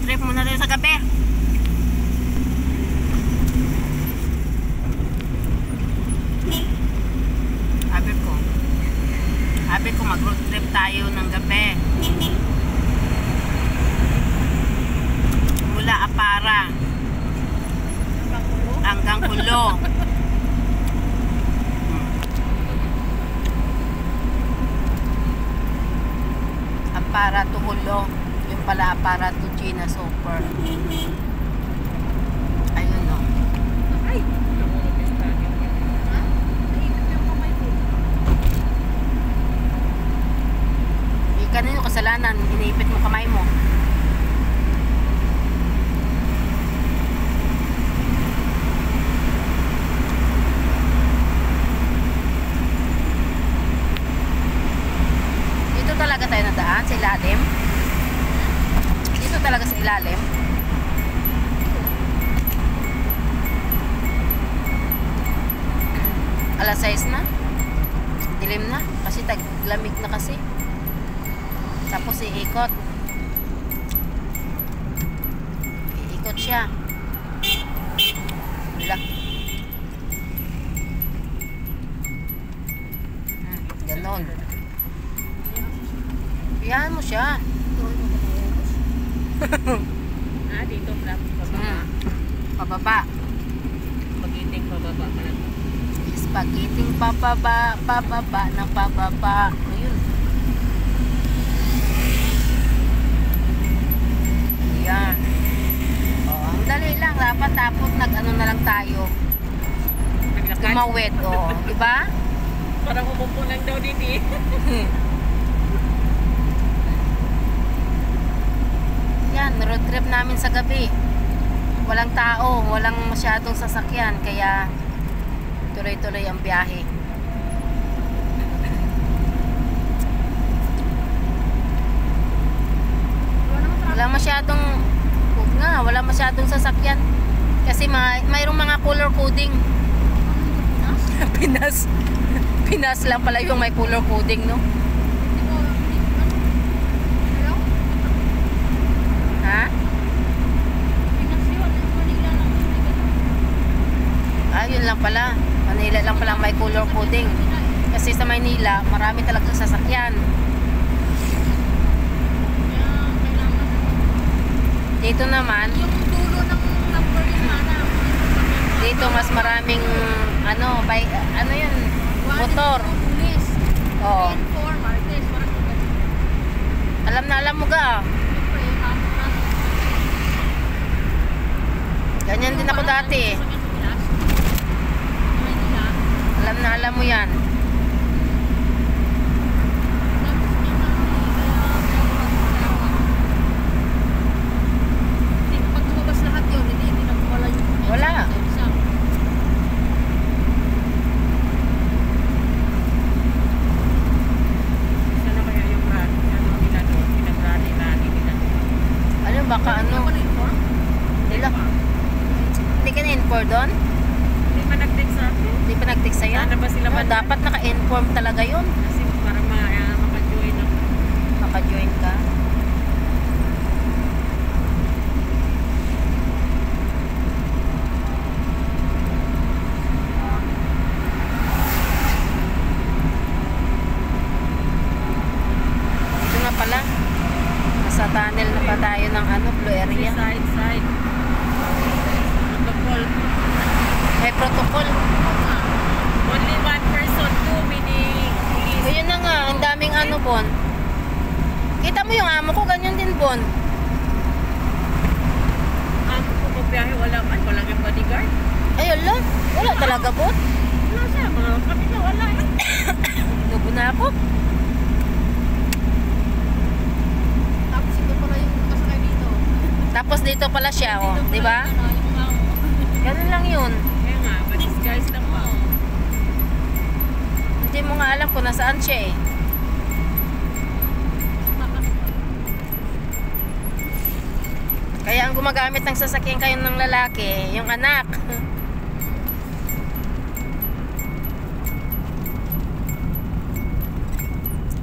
trip muna rin sa gabi. Sabi ko mag road trip tayo ng gabi. Mula Apara hanggang Kulo. Apara to Kulo. Yung pala Apara to China Super. Ayun o. Ay! Kanino kasalanan? Iniipit mo kamay mo. Dito talaga tayo nadaan sa ilalim. Dito talaga sa ilalim. Alas 6 na. Dilim na kasi taglamig na kasi. Tapos iikot siya. Wala. Ganon. Piyahan mo siya. Dito flap pababa. Pababa. Pagiting pababa pa lang. Spaghetti pababa ng pababa. Ayun. Yan. Oh, ang dali lang. Dapat tapos nag-ano na lang tayo. Tumawid. Oh, di ba? Parang umupo lang daw din eh. Yan, road trip namin sa gabi. Walang tao, walang masyadong sasakyan. Kaya tuloy-tuloy ang biyahe. Wala masyadong sasakyan kasi mayroong mga color coding. Pinas lang pala yung may color coding, no? Ha? Yun lang pala, Manila lang pala may color coding kasi sa Maynila marami talagang sasakyan. Dito naman, Yung dulo ng number yun na. dito mas maraming ano yun, motor. Oo. Alam mo ga. Ganyan din ako dati. Alam mo yan. Wala. Sana kaya yung rally? Pinag-rally nila. Ano, baka ano? Nila. Hindi ka na-inform doon? Hindi pa nag-text sa akin. Hindi pa nag-text sa'yo? Sana ba sila ba- Dapat naka-inform talaga yun. Kasi para maka-join ako. Maka-join ka. Ito na pala. Nasa tunnel na pa tayo ng ano, blue area. Side. Protocol. May protocol. Only one person, 2 minutes. Ayun na nga, ang daming ano, Bon. Kita mo yung amo ko, ganyan din, Bon. Kung magbiyahe, walang yung bodyguard. Ayun lang. Wala talaga, Bon. Wala siya, mga kapila, wala eh. Nubo na ako. Tapos ito pala yung kasakay dito. Tapos dito pala siya, oh. Di ba? Ganun lang yun. Kaya nga, ma-disguise lang pa. Hindi mo nga alam kung nasaan siya eh. Kaya ang gumagamit ng sasakyan kayo ng lalaki, yung anak.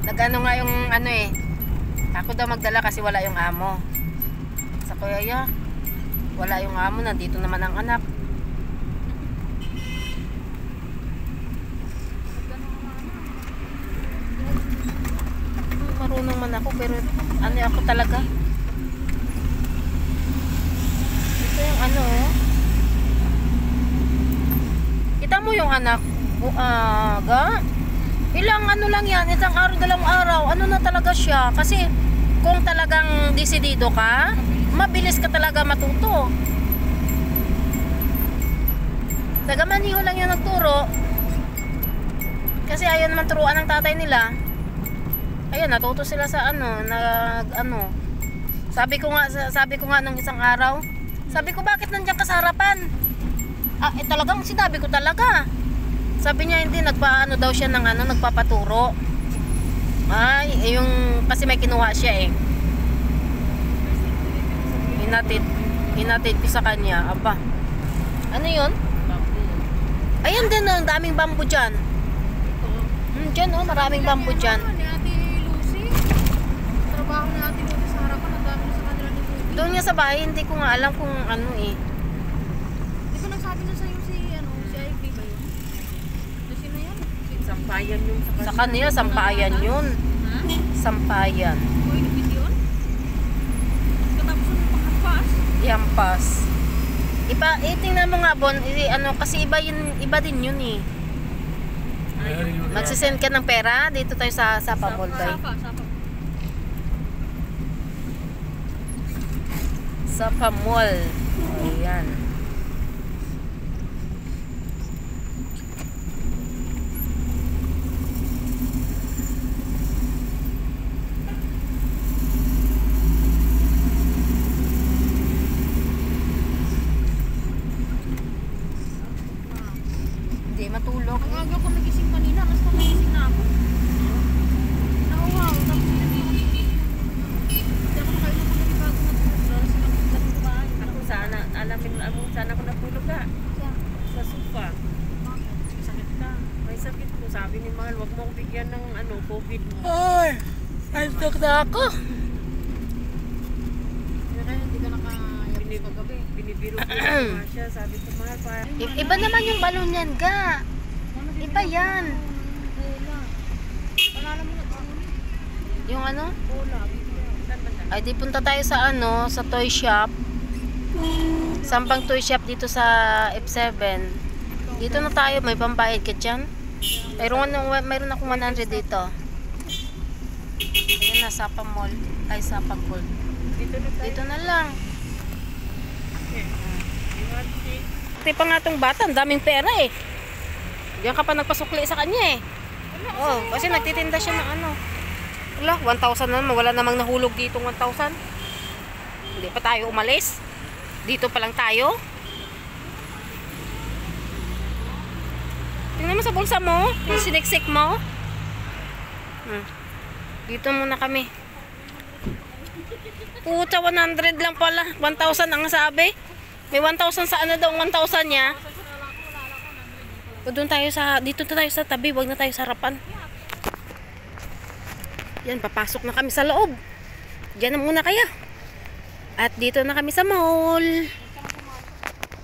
Nag-ano nga yung ano eh. Ako daw magdala kasi wala yung amo. Sa Kuyaya. Wala yung amo, nandito naman ang anak. Marunong man ako, pero ano ako talaga. Ito yung ano, oh. Kita mo yung anak. Ga? Ilang ano lang yan, isang araw, dalawang araw. Ano na talaga siya? Kasi kung talagang desidido ka, mabilis ka talaga matuto. Taga-Maniho lang yung nagturo. Kasi ayaw naman turuan ng tatay nila. Ayun, natuto sila sa Sabi ko nga nung isang araw, sabi ko, bakit nandiyan ka sa harapan? Talagang sinabi ko talaga. Sabi niya hindi, daw siya ng nagpapaturo. Kasi may kinuha siya eh. Hinatid ko sa kanya. Aba. Ano yun? Ayan din, ang daming bamboo dyan. Dyan oh, maraming bamboo dyan. Ni Ate Lucy. Trabaho ni Ate Lucy sa harapan, ang dami sa kanila ni Lucy. Doon nga sa bahay, hindi ko nga alam kung ano eh. Di ba nagsabi na sa'yo si Ivy ba yun? Lucy na yan. Sampayan yung Sa kanila, sampayan yun. Ha? Sampayan. Uy, nabit yun? Katapos yung panghampas. Yampas. Tingnan mo nga, Bon, kasi iba din yun eh. Magsisend ka ng pera, dito tayo sa Pamol Bay. Sapa. Sa Pamol. Ayan. Hindi matulog. Ang aga ko nagising kanina, mas nagising na ako. Nauwaw, tapos hindi ako nakainom ko na bago natulog. Kasi kumain. Ako sana ako natulog ka. Sa sofa. Sakit ka. May sakit ko. Sabi ni Mahal, wag mo akong bigyan ng COVID mo. Ay! Antok na ako. Kaya hindi ka nakayabos kagabi. Binibiro-biro nga siya. Sabi ko, Mahal, Iba naman yung balon yan, ga. Iba yan. Bola. Panala mo na Yung ano? bola. Ay, di punta tayo sa sa toy shop. Sampang toy shop dito sa F7. Dito na tayo, may pambayad ka dyan. Mayroon akong 100 dito. Ayan na, sa Pamol. Ay, sa Pagpol. Dito na lang. Pati pa nga tong bata, ang daming pera eh. Diyan ka pa nagpasukli sa kanya eh. Oh, kasi nagtitinda siya ng Wala, 1,000 na naman. Wala namang nahulog dito 1,000. Hindi pa tayo umalis. Dito pa lang tayo. Tingnan mo sa bulsa mo. Yung siniksik mo. Dito muna kami. Puta, 100 lang pala. 1,000 ang sabi. May 1,000 sa daw 1,000 niya. O doon tayo dito na tayo sa tabi. Huwag na tayo sa harapan. Yan, papasok na kami sa loob. Diyan na muna kaya. At dito na kami sa mall.